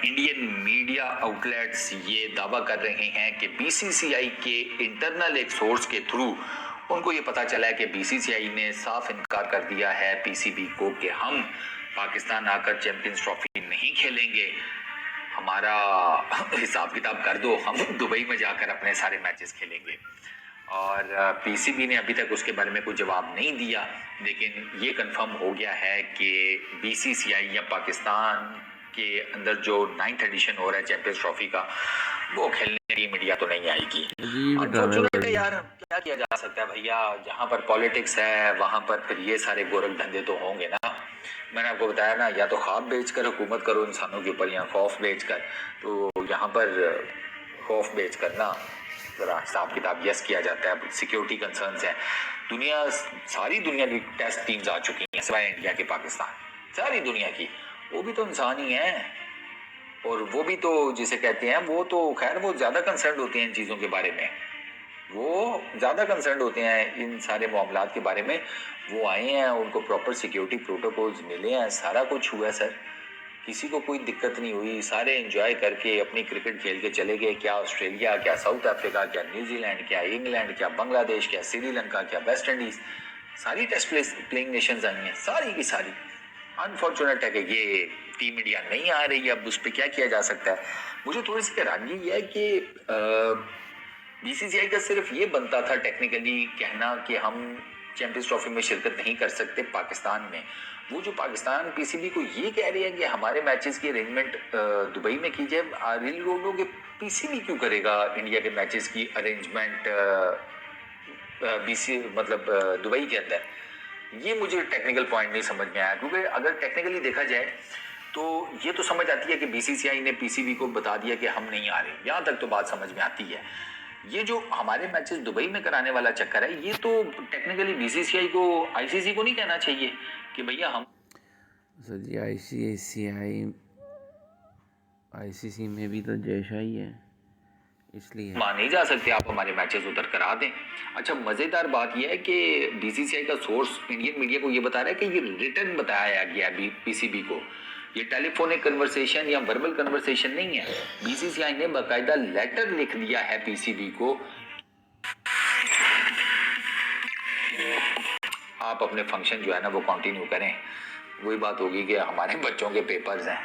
Indian media outlets ये दावा कर रहे हैं कि बीसीसीआई के इंटरनल एक सोर्स के थ्रू उनको ये पता चला है कि बीसीसीआई ने साफ इनकार कर दिया है पीसीबी को कि हम पाकिस्तान आकर चैंपियंस ट्रॉफी नहीं खेलेंगे, हमारा हिसाब किताब कर दो, हम दुबई में जाकर अपने सारे मैचेस खेलेंगे। और पीसीबी ने अभी तक उसके बारे में कोई जवाब नहीं दिया, लेकिन ये कंफर्म हो गया है कि बीसीसीआई या पाकिस्तान के अंदर जो 9th एडिशन हो रहा है चैंपियंस ट्रॉफी का, वो खेलने टीम इंडिया तो नहीं आएगी। अनफॉर्चुनेट है यार, क्या किया जा सकता है भैया, जहाँ पर पॉलिटिक्स है वहां पर फिर ये सारे गोरख धंधे तो होंगे ना। मैंने आपको बताया ना, या तो ख्वाब बेचकर हुकूमत करो इंसानों के ऊपर, या खौफ बेचकर। तो यहाँ पर खौफ बेचकर ना जरा हिसाब किताब यस किया जाता है। सिक्योरिटी कंसर्न्स है, दुनिया, सारी दुनिया की टेस्ट टीम्स आ चुकी हैं सिवाय इंडिया के, पाकिस्तान, सारी दुनिया की, वो भी तो इंसान ही है। और वो भी तो जिसे कहते हैं, वो तो खैर वो ज्यादा कंसर्न होते हैं इन चीजों के बारे में, वो ज्यादा कंसर्न होते हैं इन सारे मामलात के बारे में। वो आए हैं, उनको प्रॉपर सिक्योरिटी प्रोटोकॉल्स मिले हैं, सारा कुछ हुआ सर, किसी को कोई दिक्कत नहीं हुई, सारे एंजॉय करके अपनी क्रिकेट खेल के चले गए। क्या ऑस्ट्रेलिया, क्या साउथ अफ्रीका, क्या न्यूजीलैंड, क्या इंग्लैंड, क्या बांग्लादेश, क्या श्रीलंका, क्या वेस्ट इंडीज, सारी टेस्ट प्लेइंग नेशंस आई हैं, सारी की सारी। अनफॉर्चुनेट है कि ये टीम इंडिया नहीं आ रही है, अब उस पर क्या किया जा सकता है। मुझे थोड़ी सी हैरानगी ये है कि बीसीसीआई का सिर्फ ये बनता था टेक्निकली कहना कि हम चैंपियंस ट्रॉफी में शिरकत नहीं कर सकते पाकिस्तान में। वो जो पाकिस्तान पीसीबी को ये कह रहे हैं कि हमारे मैचेस की अरेंजमेंट दुबई में की जाए, रियल लोगों के पीसीबी क्यों करेगा इंडिया के मैचेस की अरेंजमेंट बीसी मतलब दुबई के अंदर? ये मुझे टेक्निकल पॉइंट नहीं समझ में आया, क्योंकि अगर टेक्निकली देखा जाए तो ये तो समझ आती है कि बीसीसीआई ने पीसीबी को बता दिया कि हम नहीं आ रहे, यहाँ तक तो बात समझ में आती है। ये जो हमारे मैचेस दुबई में कराने वाला चक्कर है, ये तो टेक्निकली बीसीसीआई को, आईसीसी को नहीं कहना चाहिए कि भैया हम सर जी आईसीसी में भी तो जयशाही है, इसलिए मान नहीं जा सकते आप हमारे मैचेस उधर करा दें। अच्छा, मजेदार बात यह है कि बीसीसीआई का सोर्स इंडियन मीडिया को ये बता रहा है कि ये रिटर्न बताया गया है पीसीबी को, ये टेलीफोनिक कन्वर्सेशन या वर्बल कन्वर्सेशन नहीं है। बीसीसीआई ने बाकायदा लेटर लिख दिया है पीसीबी को, आप अपने फंक्शन जो है ना वो कंटिन्यू करें। वही बात होगी कि हमारे बच्चों के पेपर्स हैं,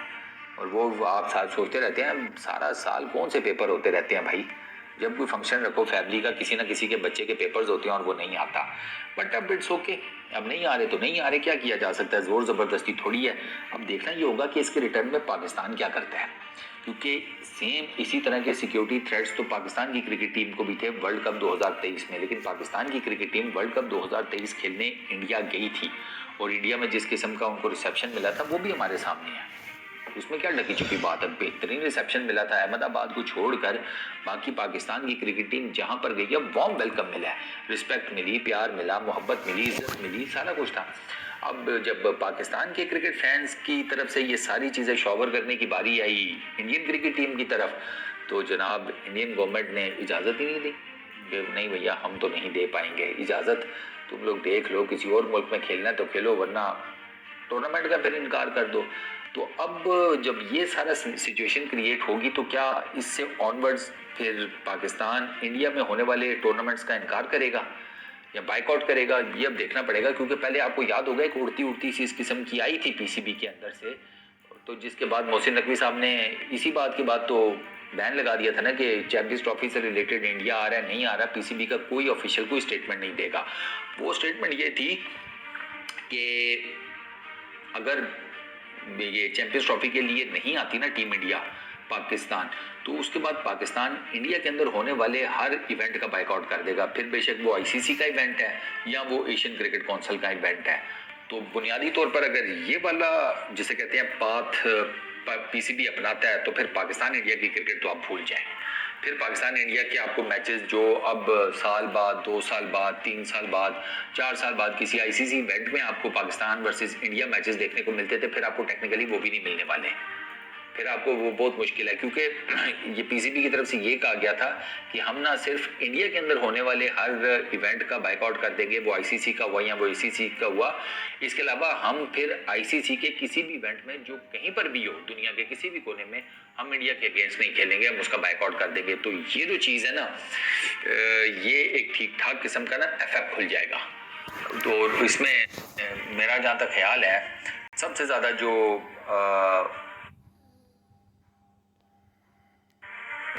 और वो आप साथ सोचते रहते हैं सारा साल कौन से पेपर होते रहते हैं भाई। जब कोई फंक्शन रखो फैमिली का, किसी ना किसी के बच्चे के पेपर्स होते हैं और वो नहीं आता, बट अब इट्स ओके, अब नहीं आ रहे तो नहीं आ रहे, क्या किया जा सकता है, जोर जबरदस्ती थोड़ी है। अब देखना ये होगा कि इसके रिटर्न में पाकिस्तान क्या करता है, क्योंकि सेम इसी तरह के सिक्योरिटी थ्रेट्स तो पाकिस्तान की क्रिकेट टीम को भी थे वर्ल्ड कप 2023 में। लेकिन पाकिस्तान की क्रिकेट टीम वर्ल्ड कप 2023 खेलने इंडिया गई थी, और इंडिया में जिस किस्म का उनको रिसेप्शन मिला था वो भी हमारे सामने है। उसमें क्या ढकी छुपी बात है, बेहतरीन रिसेप्शन मिला था। अहमदाबाद को छोड़कर बाकी पाकिस्तान की क्रिकेट टीम जहां पर गई है वार्म वेलकम मिला है, रिस्पेक्ट मिली, प्यार मिला, मोहब्बत मिली, इज्जत मिली, सारा कुछ था। अब जब पाकिस्तान के क्रिकेट फैंस की तरफ से ये सारी चीजें शॉवर करने की बारी आई इंडियन क्रिकेट टीम की तरफ, तो जनाब इंडियन गवर्नमेंट ने इजाजत ही नहीं दी कि नहीं भैया हम तो नहीं दे पाएंगे इजाजत, तुम लोग देख लो, किसी और मुल्क में खेलना है तो खेलो, वरना टूर्नामेंट का फिर इनकार कर दो। तो अब जब ये सारा सिचुएशन क्रिएट होगी तो क्या इससे ऑनवर्ड्स फिर पाकिस्तान इंडिया में होने वाले टूर्नामेंट्स का इनकार करेगा या बाइकआउट करेगा, ये अब देखना पड़ेगा। क्योंकि पहले आपको याद होगा एक उड़ती उड़ती सी इस किस्म की आई थी पीसीबी के अंदर से, तो जिसके बाद मोहसिन नकवी साहब ने इसी बात के बाद तो बैन लगा दिया था ना कि चैंपियंस ट्रॉफी से रिलेटेड इंडिया आ रहा है नहीं आ रहा, पीसीबी का कोई ऑफिशियल कोई स्टेटमेंट नहीं देगा। वो स्टेटमेंट ये थी कि अगर ये चैंपियंस ट्रॉफी के लिए नहीं आती ना टीम इंडिया पाकिस्तान, तो उसके बाद पाकिस्तान इंडिया के अंदर होने वाले हर इवेंट का बाइकआउट कर देगा, फिर बेशक वो आईसीसी का इवेंट है या वो एशियन क्रिकेट काउंसिल का इवेंट है। तो बुनियादी तौर पर अगर ये वाला जिसे कहते हैं पाथ पीसीबी अपनाता है, तो फिर पाकिस्तान इंडिया की क्रिकेट तो आप भूल जाएं। फिर पाकिस्तान इंडिया के आपको मैचेस जो अब साल बाद, 2 साल बाद, 3 साल बाद, 4 साल बाद किसी आईसीसी इवेंट में आपको पाकिस्तान वर्सेस इंडिया मैचेस देखने को मिलते थे, फिर आपको टेक्निकली वो भी नहीं मिलने वाले। फिर फिर आपको वो बहुत मुश्किल है, क्योंकि ये पीसीबी की तरफ से ये कहा गया था कि हम ना सिर्फ इंडिया के अंदर होने वाले हर इवेंट का बाइकआउट कर देंगे, वो आईसीसी का हुआ या वो आईसीसी का हुआ, इसके अलावा हम फिर आईसीसी के किसी भी इवेंट में जो कहीं पर भी हो दुनिया के किसी भी कोने में, हम इंडिया के अगेंस्ट नहीं खेलेंगे, हम उसका बाइकआउट कर देंगे। तो ये जो चीज़ है ना, ये एक ठीक ठाक किस्म का ना इफेक्ट खुल जाएगा। तो इसमें मेरा जहाँ तक ख्याल है, सबसे ज़्यादा जो